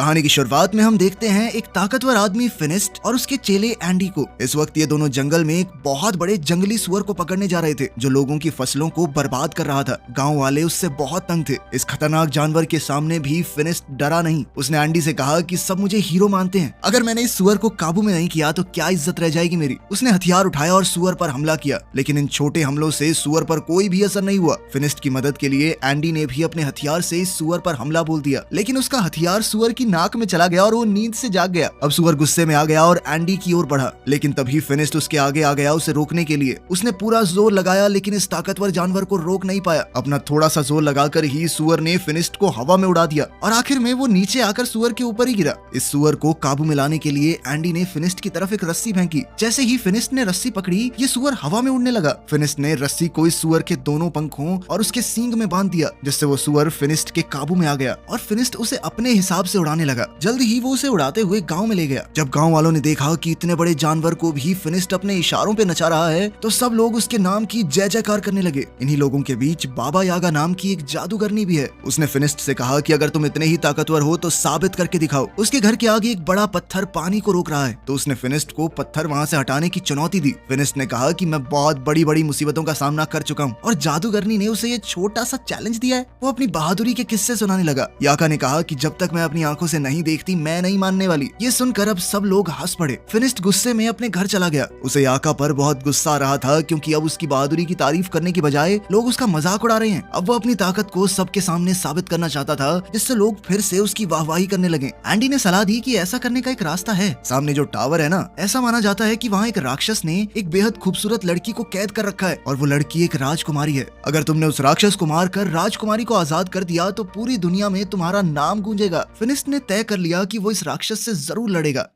कहानी की शुरुआत में हम देखते हैं एक ताकतवर आदमी फिनिस्ट और उसके चेले एंडी को। इस वक्त ये दोनों जंगल में एक बहुत बड़े जंगली सुअर को पकड़ने जा रहे थे जो लोगों की फसलों को बर्बाद कर रहा था। गांव वाले उससे बहुत तंग थे। इस खतरनाक जानवर के सामने भी फिनिस्ट डरा नहीं। उसने एंडी से कहा कि सब मुझे हीरो मानते हैं, अगर मैंने इस सुअर को काबू में नहीं किया तो क्या इज्जत रह जाएगी मेरी। उसने हथियार उठाया और सुअर पर हमला किया, लेकिन इन छोटे हमलों से सुअर पर कोई भी असर नहीं हुआ। फिनिस्ट की मदद के लिए एंडी ने भी अपने हथियार से इस सुअर पर हमला बोल दिया, लेकिन उसका हथियार सुअर की नाक में चला गया और वो नींद से जाग गया। अब सुअर गुस्से में आ गया और एंडी की ओर बढ़ा, लेकिन तभी फिनिस्ट उसके आगे आ गया उसे रोकने के लिए। उसने पूरा जोर लगाया, लेकिन इस ताकतवर जानवर को रोक नहीं पाया। अपना थोड़ा सा जोर लगाकर ही सुअर ने फिनिस्ट को हवा में उड़ा दिया और आखिर में वो नीचे आकर सुअर के ऊपर ही गिरा। इस सुअर को काबू में लाने के लिए एंडी ने फिनिस्ट की तरफ एक रस्सी फेंकी। जैसे ही फिनिस्ट ने रस्सी पकड़ी, ये सुअर हवा में उड़ने लगा। फिनिस्ट ने रस्सी को इस सुअर के दोनों पंखों और उसके सींग में बांध दिया, जिससे वो सुअर फिनिस्ट के काबू में आ गया और फिनिस्ट उसे अपने हिसाब से उड़ाने लगा। जल्द ही वो उसे उड़ाते हुए गांव में ले गया। जब गांव वालों ने देखा कि इतने बड़े जानवर को भी फिनिस्ट अपने इशारों पे नचा रहा है, तो सब लोग उसके नाम की जय जयकार करने लगे। इन्हीं लोगों के बीच बाबा यागा नाम की एक जादूगरनी भी है। उसने फिनिस्ट से कहा कि अगर तुम इतने ही ताकतवर हो तो साबित करके दिखाओ। उसके घर के आगे एक बड़ा पत्थर पानी को रोक रहा है, तो उसने फिनिस्ट को पत्थर वहाँ से हटाने की चुनौती दी। फिनिस्ट ने कहा कि मैं बहुत बड़ी बड़ी मुसीबतों का सामना कर चुका हूँ और जादूगरनी ने उसे ये छोटा सा चैलेंज दिया है। वो अपनी बहादुरी के किस्से सुनाने लगा। याका ने कहा कि जब तक मैं अपनी आंखों से नहीं देखती मैं नहीं मानने वाली। ये सुनकर अब सब लोग हंस पड़े। फिनिस्ट गुस्से में अपने घर चला गया। उसे याका पर बहुत गुस्सा आ रहा था, क्योंकि अब उसकी बहादुरी की तारीफ करने की बजाय लोग उसका मजाक उड़ा रहे हैं। अब वो अपनी ताकत को सबके सामने साबित करना चाहता था, जिससे लोग फिर से उसकी वाहवाही करने लगे। एंडी ने सलाह दी कि ऐसा करने का एक रास्ता है। सामने जो टावर है ना, ऐसा माना जाता है कि वहाँ एक राक्षस ने एक बेहद खूबसूरत लड़की को कैद कर रखा है और वो लड़की एक राजकुमारी है। अगर तुमने उस राक्षस को मारकर राजकुमारी को आजाद कर दिया तो पूरी दुनिया में तुम्हारा नाम गूंजेगा। फिनिस्ट ने तय कर लिया कि वो इस राक्षस से जरूर लड़ेगा।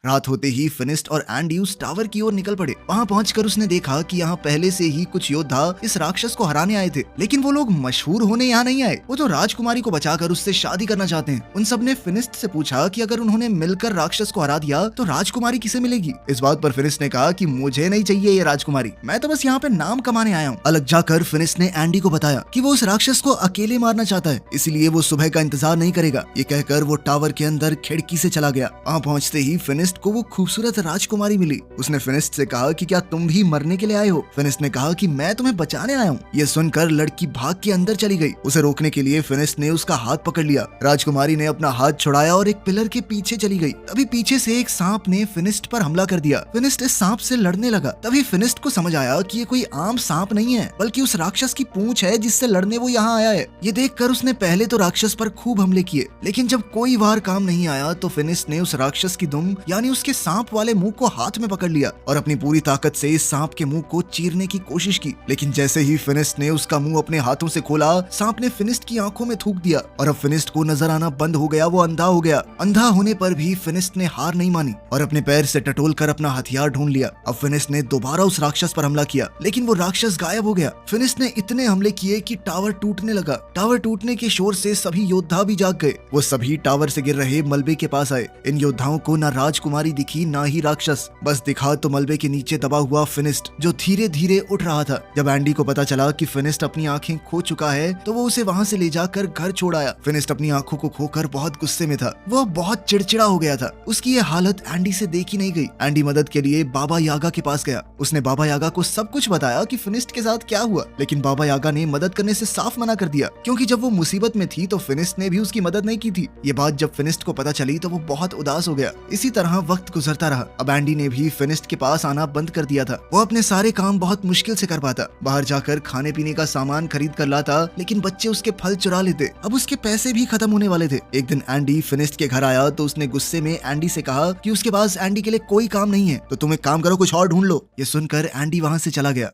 रात होते ही फिनिस्ट और एंडी उस टावर की ओर निकल पड़े। वहां पहुंचकर उसने देखा कि यहाँ पहले से ही कुछ योद्धा इस राक्षस को हराने आए थे, लेकिन वो लोग मशहूर होने यहाँ नहीं आए। वो तो राजकुमारी को बचाकर उससे शादी करना चाहते हैं। उन सब ने फिनिस्ट से पूछा कि अगर उन्होंने मिलकर राक्षस को हरा दिया तो राजकुमारी किसे मिलेगी। इस बात पर फिनिस्ट ने कहा कि मुझे नहीं चाहिए ये राजकुमारी, मैं तो बस यहाँ पे नाम कमाने आया हूँ। अलग जाकर फिनिस्ट ने एंडी को बताया कि वो उस राक्षस को अकेले मारना चाहता है, इसलिए वो सुबह का इंतजार नहीं करेगा। ये कहकर वो टावर के अंदर खिड़की से चला गया। वहाँ पहुँचते ही फिनिस्ट को वो खूबसूरत राजकुमारी मिली। उसने फिनिस्ट से कहा कि क्या तुम भी मरने के लिए आए हो। फिनिस्ट ने कहा कि मैं तुम्हें बचाने आया हूँ। ये सुनकर लड़की भाग के अंदर चली गई। उसे रोकने के लिए फिनिस्ट ने उसका हाथ पकड़ लिया। राजकुमारी ने अपना हाथ छुड़ाया और एक पिलर के पीछे चली गई। तभी पीछे से एक सांप ने फिनिस्ट पर हमला कर दिया। फिनिस्ट इस सांप से लड़ने लगा। तभी फिनिस्ट को समझ आया कि ये कोई आम सांप नहीं है, बल्कि उस राक्षस की पूंछ है जिससे लड़ने वो यहाँ आया है। ये देखकर उसने पहले तो राक्षस पर खूब हमले किए, लेकिन जब कोई वार काम नहीं आया तो फिनिस्ट ने उस राक्षस की दुम यानी उसके सांप वाले मुंह को हाथ में पकड़ लिया और अपनी पूरी ताकत से इस सांप के मुंह को चीरने की कोशिश की। लेकिन जैसे ही फिनिस्ट ने उसका मुंह अपने हाथों से खोला, सांप ने फिनिस्ट की आंखों में थूक दिया और अब फिनिस्ट को नजर आना बंद हो गया। वो अंधा हो गया। अंधा होने पर भी फिनिस्ट ने हार नहीं मानी और अपने पैर से टटोल कर अपना हथियार ढूंढ लिया। अब फिनिस्ट ने दोबारा उस राक्षस पर हमला किया, लेकिन वो राक्षस गायब हो गया। फिनिस्ट ने इतने हमले किए कि टावर टूटने लगा। टावर टूटने के शोर से सभी योद्धा भी जाग गए। वो सभी टावर से गिर रहे मलबे के पास आए। इन योद्धाओं को ना राजकुमारी दिखी ना ही राक्षस, बस दिखा तो मलबे के नीचे दबा हुआ फिनिस्ट जो धीरे धीरे उठ रहा था। जब एंडी को पता चला कि फिनिस्ट अपनी आंखें खो चुका है तो वो उसे वहां से ले जाकर घर छोड़ आया। फिनिस्ट अपनी आंखों को खोकर बहुत गुस्से में था। वो बहुत चिड़चिड़ा हो गया था। उसकी ये हालत एंडी से देखी नहीं गई। एंडी मदद के लिए बाबा यागा के पास गया। उसने बाबा यागा को सब कुछ बताया कि फिनिस्ट के साथ क्या हुआ, लेकिन बाबा यागा ने मदद करने से साफ मना कर दिया, क्योंकि जब वो मुसीबत में थी तो फिनिस्ट ने भी उसकी मदद नहीं की थी। ये बात जब फिनिस्ट को पता चली तो वो बहुत उदास हो गया। इसी तरह वक्त गुजरता रहा। अब एंडी ने भी फिनिस्ट के पास आना बंद कर दिया था। वो अपने सारे काम बहुत मुश्किल से कर पाता। बाहर जाकर खाने पीने का सामान खरीद कर लाता, लेकिन बच्चे उसके फल चुरा लेते। अब उसके पैसे भी खत्म होने वाले थे। एक दिन एंडी फिनिस्ट के घर आया तो उसने गुस्से में एंडी से कहा कि उसके पास एंडी के लिए कोई काम नहीं है, तो तुम एक काम करो, कुछ और ढूंढ लो। ये सुनकर एंडी वहां से चला गया।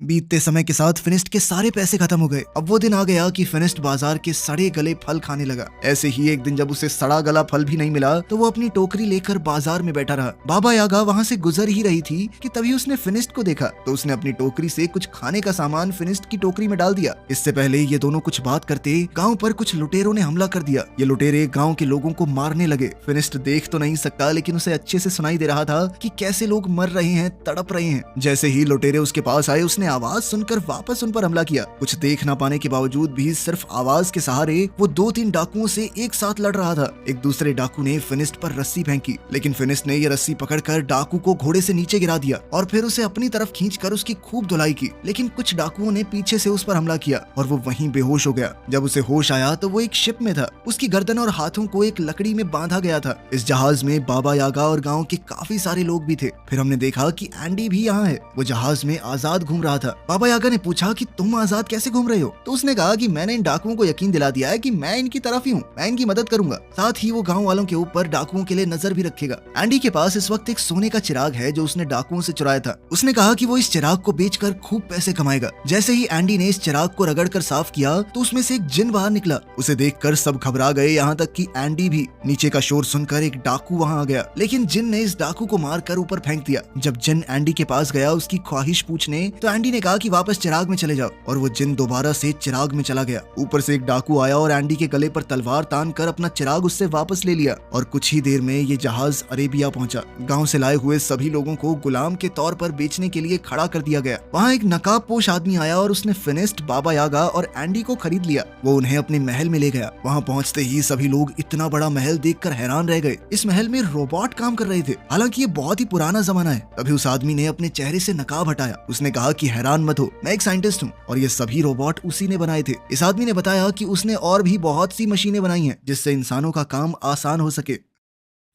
बीतते समय के साथ फिनिस्ट के सारे पैसे खत्म हो गए। अब वो दिन आ गया कि फिनिस्ट बाजार के सड़े गले फल खाने लगा। ऐसे ही एक दिन जब उसे सड़ा गला फल भी नहीं मिला तो वो अपनी टोकरी लेकर बाजार में बैठा रहा। बाबा यागा वहाँ से गुजर ही रही थी कि तभी उसने फिनिस्ट को देखा, तो उसने अपनी टोकरी से कुछ खाने का सामान फिनिस्ट की टोकरी में डाल दिया। इससे पहले ये दोनों कुछ बात करते गाँव पर कुछ लुटेरों ने हमला कर दिया। ये लुटेरे गाँव के लोगों को मारने लगे। फिनिस्ट देख तो नहीं सकता, लेकिन उसे अच्छे से सुनाई दे रहा था कि कैसे लोग मर रहे हैं, तड़प रहे हैं। जैसे ही लुटेरे उसके पास आए उसने आवाज सुनकर वापस उन पर हमला किया। कुछ देख ना पाने के बावजूद भी सिर्फ आवाज के सहारे वो 2-3 डाकुओं से एक साथ लड़ रहा था। एक दूसरे डाकू ने फिनिस्ट पर रस्सी फेंकी, लेकिन फिनिस्ट ने ये रस्सी पकड़कर डाकू को घोड़े से नीचे गिरा दिया और फिर उसे अपनी तरफ खींचकर उसकी खूब धुलाई की। लेकिन कुछ डाकुओं ने पीछे से उस पर हमला किया और वो वहीं बेहोश हो गया। जब उसे होश आया तो वो एक शिप में था। उसकी गर्दन और हाथों को एक लकड़ी में बांधा गया था। इस जहाज में बाबा यागा और गांव के काफी सारे लोग भी थे। फिर हमने देखा कि एंडी भी यहाँ है। वो जहाज में आजाद घूम रहा था। बाबा यागा ने पूछा कि तुम आजाद कैसे घूम रहे हो? तो उसने कहा कि मैंने इन डाकुओं को यकीन दिला दिया है कि मैं इनकी तरफ ही हूँ, मैं इनकी मदद करूंगा। साथ ही वो गाँव वालों के ऊपर डाकुओं के लिए नजर भी रखेगा। एंडी के पास इस वक्त एक सोने का चिराग है जो उसने डाकुओं से चुराया था। उसने कहा कि वो इस चिराग को बेचकर खूब पैसे कमाएगा। जैसे ही एंडी ने इस चिराग को रगड़कर साफ किया तो उसमें से एक जिन बाहर निकला। उसे देखकर सब घबरा गए, यहाँ तक कि एंडी भी। नीचे का शोर सुनकर एक डाकू वहाँ आ गया, लेकिन जिन ने इस डाकू को मारकर ऊपर फेंक दिया। जब जिन एंडी के पास गया उसकी ख्वाहिश पूछने, तो एंडी ने कहा कि वापस चिराग में चले जाओ, और वो जिन दोबारा से चिराग में चला गया। ऊपर से एक डाकू आया और एंडी के गले पर तलवार तान कर अपना चिराग उससे वापस ले लिया और कुछ ही देर में ये जहाज अरेबिया पहुंचा। गांव से लाए हुए सभी लोगों को गुलाम के तौर पर बेचने के लिए खड़ा कर दिया गया। वहाँ एक नकाबपोश आदमी आया और उसने फिनिस्ट, बाबा यागा और एंडी को खरीद लिया। वो उन्हें अपने महल में ले गया। वहाँ पहुँचते ही सभी लोग इतना बड़ा महल देखकर हैरान रह गए। इस महल में रोबोट काम कर रहे थे। हालांकि ये बहुत ही पुराना जमाना है। तभी उस आदमी ने अपने चेहरे से नकाब हटाया। उसने कहा कि हैरान मत हो, मैं एक साइंटिस्ट हूँ और ये सभी रोबोट उसी ने बनाए थे। इस आदमी ने बताया कि उसने और भी बहुत सी मशीनें बनाई हैं जिससे इंसानों का काम आसान हो सके।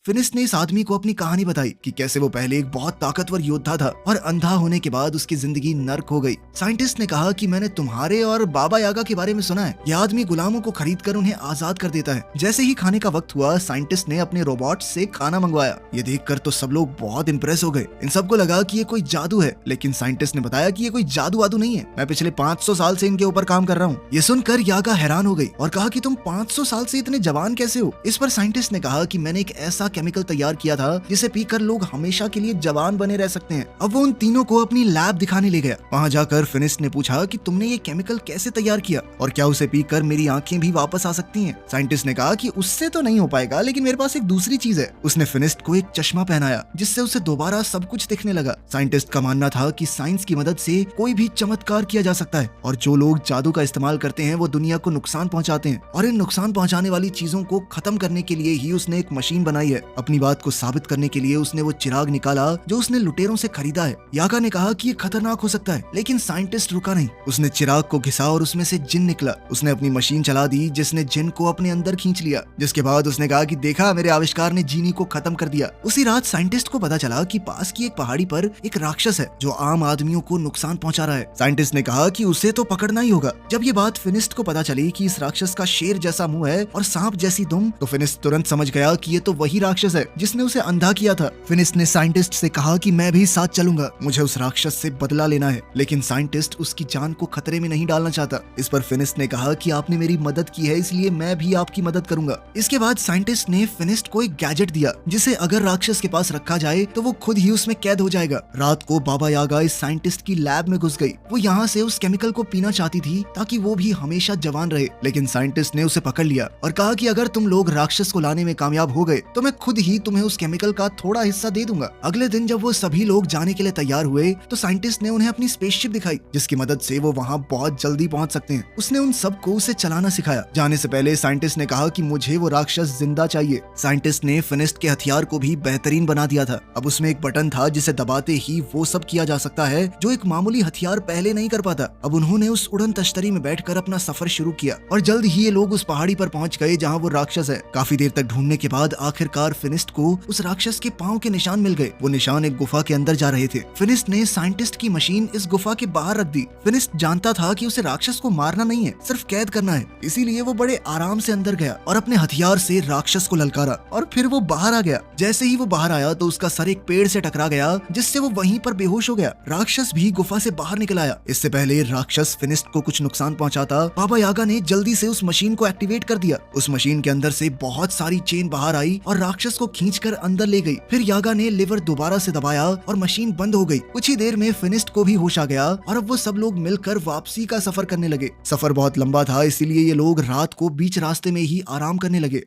फिनिस्ट ने इस आदमी को अपनी कहानी बताई कि कैसे वो पहले एक बहुत ताकतवर योद्धा था और अंधा होने के बाद उसकी जिंदगी नर्क हो गई। साइंटिस्ट ने कहा कि मैंने तुम्हारे और बाबा यागा के बारे में सुना है। यह आदमी गुलामों को खरीद कर उन्हें आजाद कर देता है। जैसे ही खाने का वक्त हुआ, साइंटिस्ट ने अपने रोबोट से खाना मंगवाया। ये देखकर तो सब लोग बहुत इंप्रेस हो गए। इन सबको लगा कि ये कोई जादू है, लेकिन साइंटिस्ट ने बताया कि ये कोई जादू वादू नहीं है, मैं पिछले 500 साल से इनके ऊपर काम कर रहा हूँ। ये सुनकर यागा हैरान हो गई और कहा कि तुम 500 साल से इतने जवान कैसे हो? इस पर साइंटिस्ट ने कहा कि मैंने एक ऐसा केमिकल तैयार किया था जिसे पीकर लोग हमेशा के लिए जवान बने रह सकते हैं। अब वो उन तीनों को अपनी लैब दिखाने ले गया। वहाँ जाकर फिनिस्ट ने पूछा कि तुमने ये केमिकल कैसे तैयार किया और क्या उसे पीकर मेरी आंखें भी वापस आ सकती हैं? साइंटिस्ट ने कहा कि उससे तो नहीं हो पाएगा, लेकिन मेरे पास एक दूसरी चीज है। उसने फिनिस्ट को एक चश्मा पहनाया जिससे उसे दोबारा सब कुछ दिखने लगा। साइंटिस्ट का मानना था कि साइंस की मदद से कोई भी चमत्कार किया जा सकता है और जो लोग जादू का इस्तेमाल करते हैं वो दुनिया को नुकसान पहुंचाते हैं, और इन नुकसान पहुंचाने वाली चीजों को खत्म करने के लिए ही उसने एक मशीन बनाई है। अपनी बात को साबित करने के लिए उसने वो चिराग निकाला जो उसने लुटेरों से खरीदा है। यागा ने कहा कि ये खतरनाक हो सकता है, लेकिन साइंटिस्ट रुका नहीं। उसने चिराग को घिसा और उसमें से जिन निकला। उसने अपनी मशीन चला दी जिसने जिन को अपने अंदर खींच लिया, जिसके बाद उसने कहा कि देखा, मेरे आविष्कार ने जीनी को खत्म कर दिया। उसी रात साइंटिस्ट को पता चला कि पास की एक पहाड़ी पर एक राक्षस है जो आम आदमियों को नुकसान पहुंचा रहा है। साइंटिस्ट ने कहा कि उसे तो पकड़ना ही होगा। जब ये बात फिनिस्ट को पता चली कि इस राक्षस का शेर जैसा मुंह है और सांप जैसी दुम, तो फिनिस्ट तुरंत समझ गया कि ये तो वही राक्षस है जिसने उसे अंधा किया था। फिनिस्ट ने साइंटिस्ट से कहा कि मैं भी साथ चलूंगा, मुझे उस राक्षस से बदला लेना है। लेकिन साइंटिस्ट उसकी जान को खतरे में नहीं डालना चाहता। इस पर फिनिस्ट ने कहा कि आपने मेरी मदद की है, इसलिए मैं भी आपकी मदद करूंगा। इसके बाद साइंटिस्ट ने फिनिस्ट को एक गैजेट दिया जिसे अगर राक्षस के पास रखा जाए तो वो खुद ही उसमें कैद हो जाएगा। रात को बाबा यागा इस साइंटिस्ट की लैब में घुस गई। वो यहाँ से उस केमिकल को पीना चाहती थी ताकि वो भी हमेशा जवान रहे, लेकिन साइंटिस्ट ने उसे पकड़ लिया और कहा कि अगर तुम लोग राक्षस को लाने में कामयाब हो गए तो मैं खुद ही तुम्हें उस केमिकल का थोड़ा हिस्सा दे दूंगा। अगले दिन जब वो सभी लोग जाने के लिए तैयार हुए तो साइंटिस्ट ने उन्हें अपनी स्पेसशिप दिखाई जिसकी मदद से वो वहाँ बहुत जल्दी पहुँच सकते हैं। उसने उन सबको उसे चलाना सिखाया। जाने से पहले साइंटिस्ट ने कहा कि मुझे वो राक्षस जिंदा चाहिए। साइंटिस्ट ने फिनिस्ट के हथियार को भी बेहतरीन बना दिया था। अब उसमें एक बटन था जिसे दबाते ही वो सब किया जा सकता है जो एक मामूली हथियार पहले नहीं कर पाता। अब उन्होंने उस उड़न तश्तरी में बैठकर अपना सफर शुरू किया और जल्द ही ये लोग उस पहाड़ी पर पहुंच गए जहां वो राक्षस है। काफी देर तक ढूंढने के बाद आखिरकार फिनिस्ट को उस राक्षस के पांव के निशान मिल गए। वो निशान एक गुफा के अंदर जा रहे थे। फिनिस्ट ने साइंटिस्ट की मशीन इस गुफा के बाहर रख दी। फिनिस्ट जानता था कि उसे राक्षस को मारना नहीं है, सिर्फ कैद करना है, इसीलिए वो बड़े आराम से अंदर गया और अपने हथियार से राक्षस को ललकारा और फिर वो बाहर आ गया। जैसे ही वो बाहर आया तो उसका सर एक पेड़ से टकरा गया जिससे वो वहीं पर बेहोश हो गया। राक्षस भी गुफा से बाहर निकल आया। इससे पहले राक्षस फिनिस्ट को कुछ नुकसान पहुंचाता, बाबा यागा ने जल्दी से उस मशीन को एक्टिवेट कर दिया। उस मशीन के अंदर से बहुत सारी चेन बाहर आई और राक्षस को खींचकर अंदर ले गई। फिर यागा ने लिवर दोबारा से दबाया और मशीन बंद हो गई। कुछ ही देर में फिनिस्ट को भी होश आ गया और अब वो सब लोग मिलकर वापसी का सफर करने लगे। सफर बहुत लंबा था, इसीलिए ये लोग रात को बीच रास्ते में ही आराम करने लगे।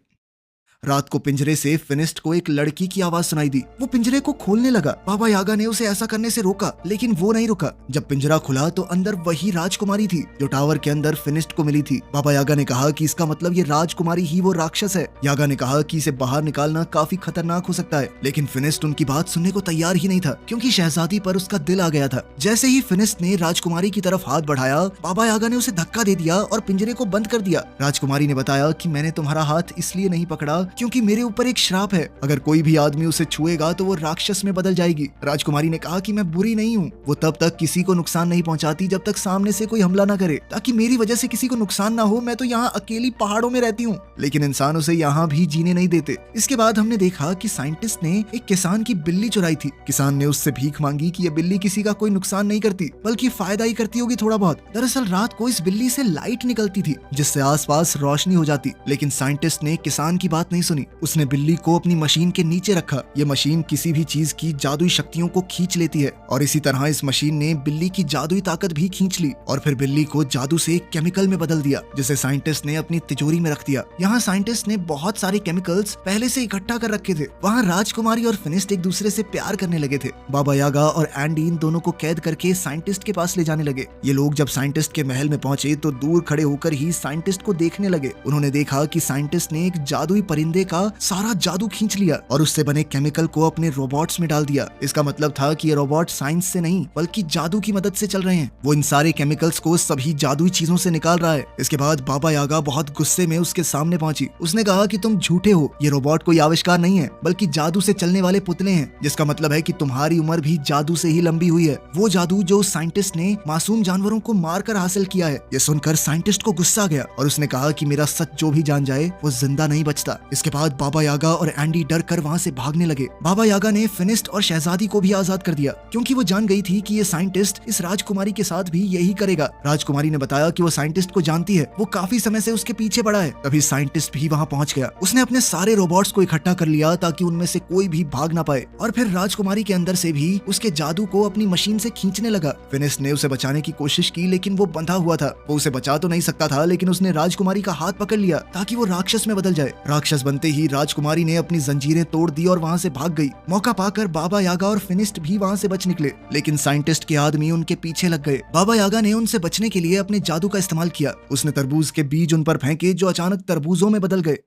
रात को पिंजरे से फिनिस्ट को एक लड़की की आवाज सुनाई दी। वो पिंजरे को खोलने लगा। बाबा यागा ने उसे ऐसा करने से रोका, लेकिन वो नहीं रुका। जब पिंजरा खुला तो अंदर वही राजकुमारी थी जो टावर के अंदर फिनिस्ट को मिली थी। बाबा यागा ने कहा कि इसका मतलब ये राजकुमारी ही वो राक्षस है। यागा ने कहा कि इसे बाहर निकालना काफी खतरनाक हो सकता है, लेकिन फिनिस्ट उनकी बात सुनने को तैयार ही नहीं था, क्योंकि शहजादी पर उसका दिल आ गया था। जैसे ही फिनिस्ट ने राजकुमारी की तरफ हाथ बढ़ाया, बाबा यागा ने उसे धक्का दे दिया और पिंजरे को बंद कर दिया। राजकुमारी ने बताया कि मैंने तुम्हारा हाथ इसलिए नहीं पकड़ा क्योंकि मेरे ऊपर एक श्राप है, अगर कोई भी आदमी उसे छुएगा तो वो राक्षस में बदल जाएगी। राजकुमारी ने कहा कि मैं बुरी नहीं हूँ, वो तब तक किसी को नुकसान नहीं पहुँचाती जब तक सामने से कोई हमला न करे, ताकि मेरी वजह से किसी को नुकसान ना हो। मैं तो यहाँ अकेली पहाड़ों में रहती हूँ, लेकिन इंसान उसे यहाँ भी जीने नहीं देते। इसके बाद हमने देखा कि साइंटिस्ट ने एक किसान की बिल्ली चुराई थी। किसान ने उससे भीख मांगी कि ये बिल्ली किसी का कोई नुकसान नहीं करती, बल्कि फायदा ही करती होगी थोड़ा बहुत। दरअसल रात को इस बिल्ली से लाइट निकलती थी जिससे आसपास रोशनी हो जाती, लेकिन साइंटिस्ट ने किसान की बात नहीं सुनी। उसने बिल्ली को अपनी मशीन के नीचे रखा। ये मशीन किसी भी चीज की जादुई शक्तियों को खींच लेती है, और इसी तरह इस मशीन ने बिल्ली की जादुई ताकत भी खींच ली और फिर बिल्ली को जादू से एक केमिकल में बदल दिया, जिसे साइंटिस्ट ने अपनी तिजोरी में रख दिया। यहाँ साइंटिस्ट ने बहुत सारे केमिकल्स पहले से इकट्ठा कर रखे थे। वहाँ राजकुमारी और फिनिस्ट एक दूसरे से प्यार करने लगे थे। बाबा यागा और एंडी इन दोनों को कैद करके साइंटिस्ट के पास ले जाने लगे। ये लोग जब साइंटिस्ट के महल में पहुंचे तो दूर खड़े होकर ही साइंटिस्ट को देखने लगे। उन्होंने देखा कि साइंटिस्ट ने एक जादुई परिंदे का सारा जादू खींच लिया और उससे बने केमिकल को अपने रोबोट्स में डाल दिया। इसका मतलब था कि ये रोबोट साइंस से नहीं बल्कि जादू की मदद से चल रहे हैं। वो इन सारे केमिकल्स को सभी जादुई चीजों से निकाल रहा है। इसके बाद बाबा यागा बहुत गुस्से में उसके सामने पहुंची। उसने कहा कि तुम झूठे हो, ये रोबोट कोई आविष्कार नहीं है बल्कि जादू से चलने वाले पुतले हैं, जिसका मतलब है कि तुम्हारी उम्र भी जादू से ही लंबी हुई है। वो जादू जो साइंटिस्ट ने मासूम जानवरों को मारकर हासिल किया है। ये सुनकर साइंटिस्ट को गुस्सा आ गया और उसने कहा कि मेरा सच जो भी जान जाए वो जिंदा नहीं बचता। इसके बाद बाबा यागा और एंडी डर कर वहाँ से भागने लगे। बाबा यागा ने फिनिस्ट और शहजादी को भी आजाद कर दिया, क्योंकि वो जान गई थी कि ये साइंटिस्ट इस राजकुमारी के साथ भी यही करेगा। राजकुमारी ने बताया कि वो साइंटिस्ट को जानती है, वो काफी समय से उसके पीछे पड़ा है। तभी साइंटिस्ट भी वहाँ पहुँच गया। उसने अपने सारे रोबोट्स को इकट्ठा कर लिया ताकि उनमें से कोई भी भाग ना पाए, और फिर राजकुमारी के अंदर से भी उसके जादू को अपनी मशीन से खींचने लगा। फिनिस्ट ने उसे बचाने की कोशिश की, लेकिन वो बंधा हुआ था। वो उसे बचा तो नहीं सकता था, लेकिन उसने राजकुमारी का हाथ पकड़ लिया ताकि वो राक्षस में बदल जाए। राक्षस बनते ही राजकुमारी ने अपनी जंजीरें तोड़ दी और वहाँ से भाग गई। मौका पाकर बाबा यागा और फिनिस्ट भी वहाँ से बच निकले, लेकिन साइंटिस्ट के आदमी उनके पीछे लग गए। बाबा यागा ने उनसे बचने के लिए अपने जादू का इस्तेमाल किया। उसने तरबूज के बीज उन पर फेंके जो अचानक तरबूजों में बदल गए।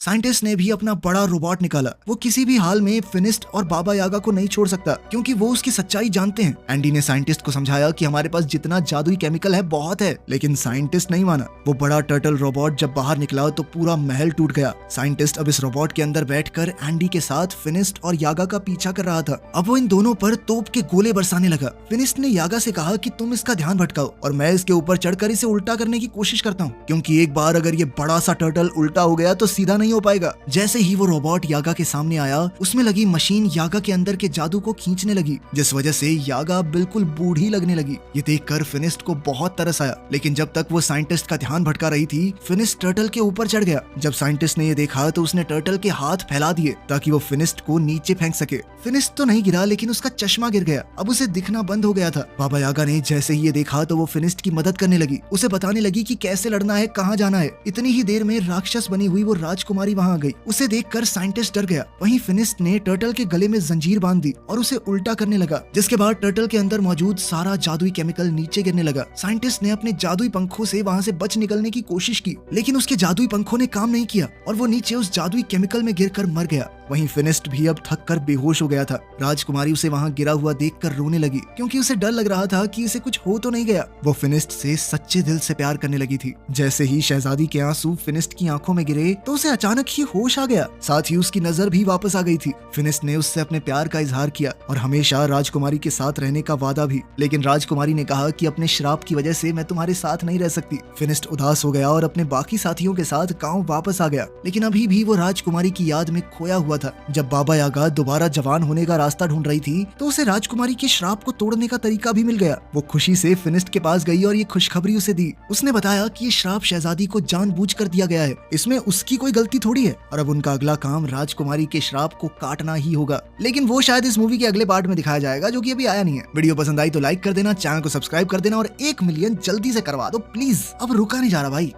साइंटिस्ट ने भी अपना बड़ा रोबोट निकाला। वो किसी भी हाल में फिनिस्ट और बाबा यागा को नहीं छोड़ सकता, क्योंकि वो उसकी सच्चाई जानते हैं। एंडी ने साइंटिस्ट को समझाया कि हमारे पास जितना जादुई केमिकल है बहुत है, लेकिन साइंटिस्ट नहीं माना। वो बड़ा टर्टल रोबोट जब बाहर निकला तो पूरा महल टूट गया। साइंटिस्ट अब इस रोबोट के अंदर बैठकर एंडी के साथ फिनिस्ट और यागा का पीछा कर रहा था। अब वो इन दोनों पर तोप के गोले बरसाने लगा। फिनिस्ट ने यागा से कहा कि तुम इसका ध्यान भटकाओ और मैं इसके ऊपर चढ़कर इसे उल्टा करने की कोशिश करता हूँ, क्योंकि एक बार अगर ये बड़ा सा टर्टल उल्टा हो गया तो सीधा नहीं हो पाएगा। जैसे ही वो रोबोट यागा के सामने आया, उसमें लगी मशीन यागा के अंदर के जादू को खींचने लगी, जिस वजह से यागा बिल्कुल बूढ़ी लगने लगी। ये देखकर फिनिस्ट को बहुत तरस आया, लेकिन जब तक वो साइंटिस्ट का ध्यान भटका रही थी, फिनिस्ट टर्टल के ऊपर चढ़ गया। जब साइंटिस्ट ने ये देखा तो उसने टर्टल के हाथ फैला दिए ताकि वो फिनिस्ट को नीचे फेंक सके। फिनिस्ट तो नहीं गिरा, लेकिन उसका चश्मा गिर गया। अब उसे दिखना बंद हो गया था। बाबा यागा ने जैसे ही ये देखा तो वो फिनिस्ट की मदद करने लगी। उसे बताने लगी कि कैसे लड़ना है, कहाँ जाना है। इतनी ही देर में राक्षस बनी हुई वो राजकुमारी वहाँ आ गई। उसे देखकर साइंटिस्ट डर गया। वहीं फिनिस्ट ने टर्टल के गले में जंजीर बांध दी और उसे उल्टा करने लगा, जिसके बाद टर्टल के अंदर मौजूद सारा जादुई केमिकल नीचे गिरने लगा। साइंटिस्ट ने अपने जादुई पंखों से वहाँ से बच निकलने की कोशिश की, लेकिन उसके जादुई पंखों ने काम नहीं किया और वो नीचे उस जादुई केमिकल में गिरकर मर गया। वहीं फिनिस्ट भी अब थक कर बेहोश हो गया था। राजकुमारी उसे वहाँ गिरा हुआ देखकर रोने लगी, क्योंकि उसे डर लग रहा था कि इसे कुछ हो तो नहीं गया। वो फिनिस्ट से सच्चे दिल से प्यार करने लगी थी। जैसे ही शहजादी के आंसू फिनिस्ट की आंखों में गिरे तो उसे अचानक ही होश आ गया। साथ ही उसकी नजर भी वापस आ गई थी। फिनिस्ट ने उससे अपने प्यार का इजहार किया और हमेशा राजकुमारी के साथ रहने का वादा भी, लेकिन राजकुमारी ने कहा कि अपने श्राप की वजह से मैं तुम्हारे साथ नहीं रह सकती। फिनिस्ट उदास हो गया और अपने बाकी साथियों के साथ गाँव वापस आ गया, लेकिन अभी भी वो राजकुमारी की याद में खोया हुआ था। जब बाबा यागा दोबारा जवान होने का रास्ता ढूंढ रही थी तो उसे राजकुमारी के श्राप को तोड़ने का तरीका भी मिल गया। वो खुशी से फिनिस्ट के पास गई और ये खुशखबरी उसे दी। उसने बताया कि ये श्राप शहजादी को जानबूझकर दिया गया है, इसमें उसकी कोई गलती थोड़ी है और अब उनका अगला काम राजकुमारी के श्राप को काटना ही होगा। लेकिन वो शायद इस मूवी के अगले पार्ट में दिखाया जाएगा, जो कि अभी आया नहीं है। वीडियो पसंद आई तो लाइक कर देना, चैनल को सब्सक्राइब कर देना और 1 मिलियन जल्दी से करवा दो प्लीज। अब रुका नहीं जा रहा भाई।